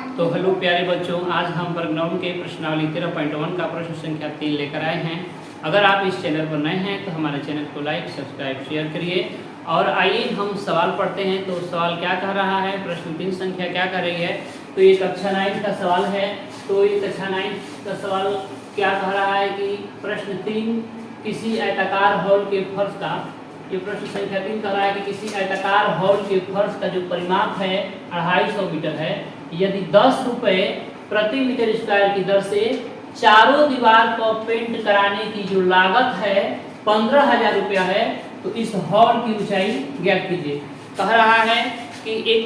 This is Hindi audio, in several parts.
तो हेलो प्यारे बच्चों, आज हम वर्गनाउन के प्रश्नावली 13.1 का प्रश्न संख्या 3 लेकर आए हैं। अगर आप इस चैनल पर नए हैं तो हमारे चैनल को लाइक, सब्सक्राइब, शेयर करिए। और आइए हम सवाल पढ़ते हैं। तो सवाल क्या कह रहा है, प्रश्न 3 संख्या क्या कह रही है। तो ये कक्षा 9 का सवाल है। तो ये कक्षा 9 का सवाल क्या कह रहा है कि प्रश्न 3 किसी आयताकार हॉल के फर्श का, ये प्रश्न संख्या 3 कह रहा है कि किसी आयताकार हॉल के फर्श का जो परिमाप है 250 मीटर है, यदि 10 रुपये प्रति मीटर स्क्वायर की दर से चारों दीवार को पेंट कराने की जो लागत है 15,000 रुपया है, तो इस हॉल की ऊंचाई ज्ञात कीजिए। कह रहा है कि एक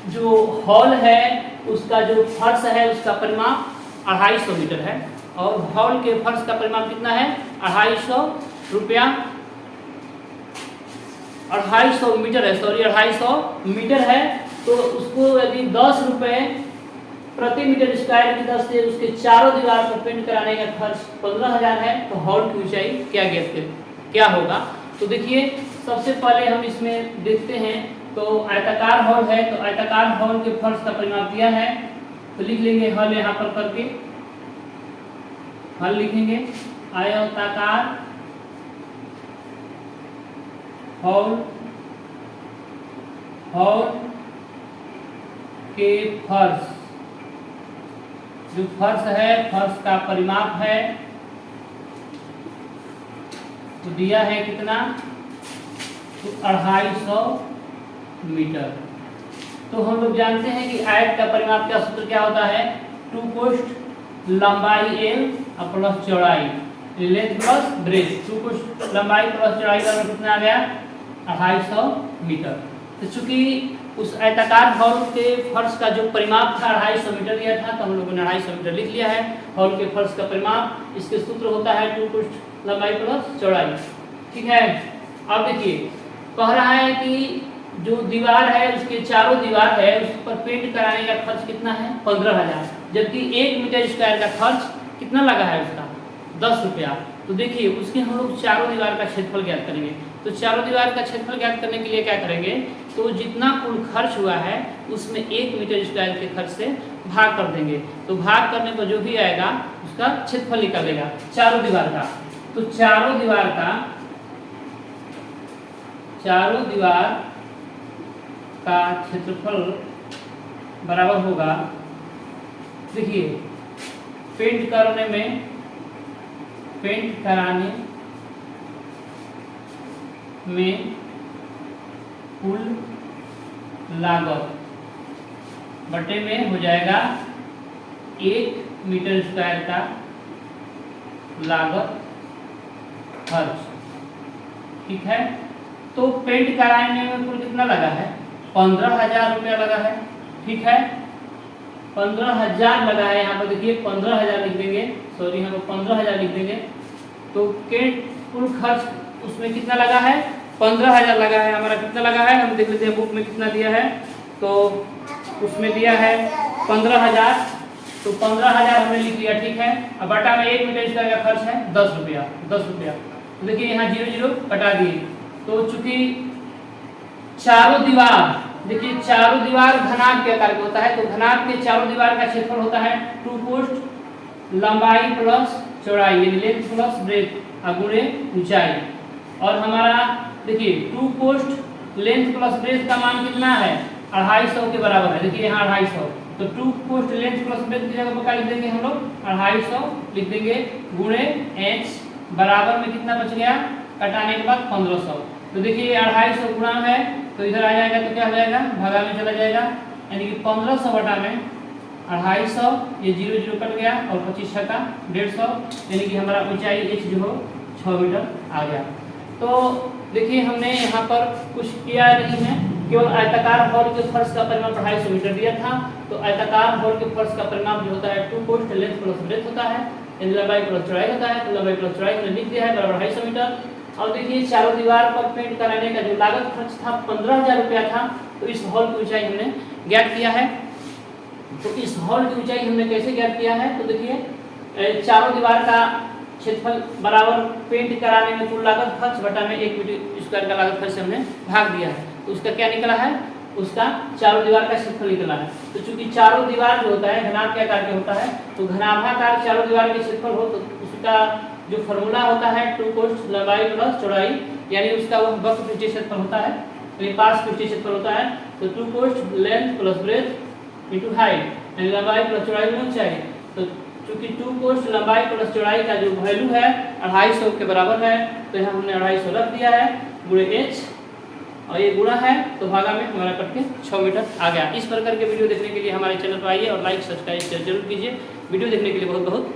जो हॉल है उसका जो फर्श है उसका परिमाप 250 मीटर है और हॉल के फर्श का परिमाप कितना है 250 रुपया, 250 मीटर है, 250 मीटर है। तो उसको यदि 10 रुपये प्रति मीटर स्क्वायर की दर से उसके चारों दीवार पर पेंट कराने का खर्च 15,000 है, तो हॉल की ऊंचाई क्या होगा। तो देखिए सबसे पहले हम इसमें देखते हैं। तो आयताकार हॉल है, तो आयताकार हॉल के फर्श का परिमाप दिया है, तो लिख लेंगे हॉल यहाँ पर करके, हॉल लिखेंगे आयताकार हॉल के फर्श, जो फर्श है फर्श का परिमाप है तो दिया है कितना, तो 250 मीटर। तो हम लोग जानते हैं कि आयत का परिमाप का सूत्र क्या होता है, 2 कोष्ठ लंबाई l और प्लस चौड़ाई, लेंथ प्लस ब्रेथ, 2 कोष्ठ लंबाई प्लस चौड़ाई का कितना आ गया 250 मीटर। तो चूंकि उस आयताकार हॉल के फर्श का जो परिमाप था 250 मीटर दिया था, तो हम लोगों ने 250 मीटर लिख लिया है। हॉल के फर्श का परिमाप, इसके सूत्र होता है 2 कोष्ठ लंबाई प्लस चौड़ाई, ठीक है। अब देखिए कह रहा है कि जो दीवार है उसके चारों दीवार है उस पर पेंट कराने का खर्च कितना है 15,000, जबकि 1 मीटर स्क्वायर का खर्च कितना लगा है उसका 10 रुपया। तो देखिए उसके हम लोग चारों दीवार का क्षेत्रफल ज्ञात करेंगे। तो चारों दीवार का क्षेत्रफल ज्ञात करने के लिए क्या करेंगे, तो जितना कुल खर्च हुआ है उसमें 1 मीटर स्क्वायर के खर्च से भाग कर देंगे। तो भाग करने पर जो भी आएगा उसका क्षेत्रफल निकलेगा चारों दीवार का। तो चारों दीवार का क्षेत्रफल बराबर होगा, देखिए पेंट कराने में कुल लागत बटे में हो जाएगा 1 मीटर स्क्वायर का लागत खर्च, ठीक है। तो पेंट कराने में कुल कितना लगा है 15,000 रुपया लगा है, ठीक है। 15,000 लगा है, यहाँ पर देखिए 15,000 लिख देंगे, सॉरी यहाँ पर 15,000 लिख देंगे। तो कुल खर्च उसमें कितना लगा है 15,000 लगा है। हमारा कितना लगा है हम देख लेते हैं बुक में कितना दिया है, तो उसमें दिया है 15,000, तो 15,000 हमने लिख लिया, ठीक है। अब बटा में 1 मीटर स्क्वायर का खर्च है 10 रुपया। तो देखिए यहाँ 0 कटा दिए। तो चूंकि चारों दीवार, देखिए चारों दीवार घनाभ के आकार का होता है, तो घनाभ के चारों दीवार का क्षेत्रफल होता है 2 कोष्ठ लंबाई प्लस चौड़ाई, यानी लेंथ प्लस ब्रेथ गुणे ऊंचाई। और हमारा देखिए 2 कोष्ठ लेंथ प्लस ब्रेथ का मान कितना है 250 के बराबर है। देखिए यहाँ 250, तो 2 कोष्ठ लेंथ प्लस ब्रेथ की जगह पर क्या लिख देंगे हम लोग 250 लिख देंगे, गुणे h बराबर में कितना बच गया, कटाने के बाद 1500। तो देखिए 250 गुणा है तो इधर आ जाएगा, तो क्या हो जाएगा भागा में चला जाएगा, यानी कि 1500 बटा में 250, ये 0 कट गया और 25 छक्का 150, यानी कि हमारा ऊंचाई h जो हो 6 मीटर आ गया। तो देखिए हमने यहाँ पर कुछ किया नहीं है, केवल आयताकार हॉल के फर्श का परिमाप 250 मीटर दिया था। तो आयताकार हॉल के फर्श का परिमाप जो होता है 2 कोष्ठ लेंथ प्लस ब्रेथ होता है, यानी लंबाई प्लस चौड़ाई होता है। तो लंबाई प्लस चौड़ाई हमने लिख दिया है बराबर 250 मीटर। और देखिए चारों दीवार पर पेंट कराने का जो लागत खर्च था 15,000 रुपया था, तो इस हॉल की ऊंचाई हमने ज्ञात किया है। तो इस हॉल की ऊंचाई हमने कैसे ज्ञात किया है, तो देखिए चारों दीवार का क्षेत्रफल बराबर पेंट कराने में कुल लागत खर्च बटा में 1 मीटर स्क्वायर का लागत खर्च हमने भाग दिया है। तो उसका क्या निकला है, उसका चारों दीवार का क्षेत्रफल निकलना है। तो चूंकि चारों दीवार जो होता है घनाभ के आकार के होता है, तो घनाभाकार चारों दीवार के क्षेत्रफल हो तो उसका जो फॉर्मूला होता है 2 cos लंबाई प्लस चौड़ाई, यानी उसका वो वक्र पृष्ठीय क्षेत्रफल होता है, तो ये पार्श्व पृष्ठीय क्षेत्रफल होता है। तो 2 cos length plus breadth into height, यानी लंबाई प्लस चौड़ाई में ऊंचाई। तो चूंकि 2 cos लंबाई प्लस चौड़ाई का जो वैल्यू है 250 के बराबर है, तो यहाँ हमने 250 रख दिया है गुणे h, और ये गुणा है तो भागा में हमारा कट के 6 मीटर आ गया। इस प्रकार के वीडियो देखने के लिए हमारे चैनल पर आइए और लाइक सब्सक्राइब जरूर कीजिए। वीडियो देखने के लिए बहुत बहुत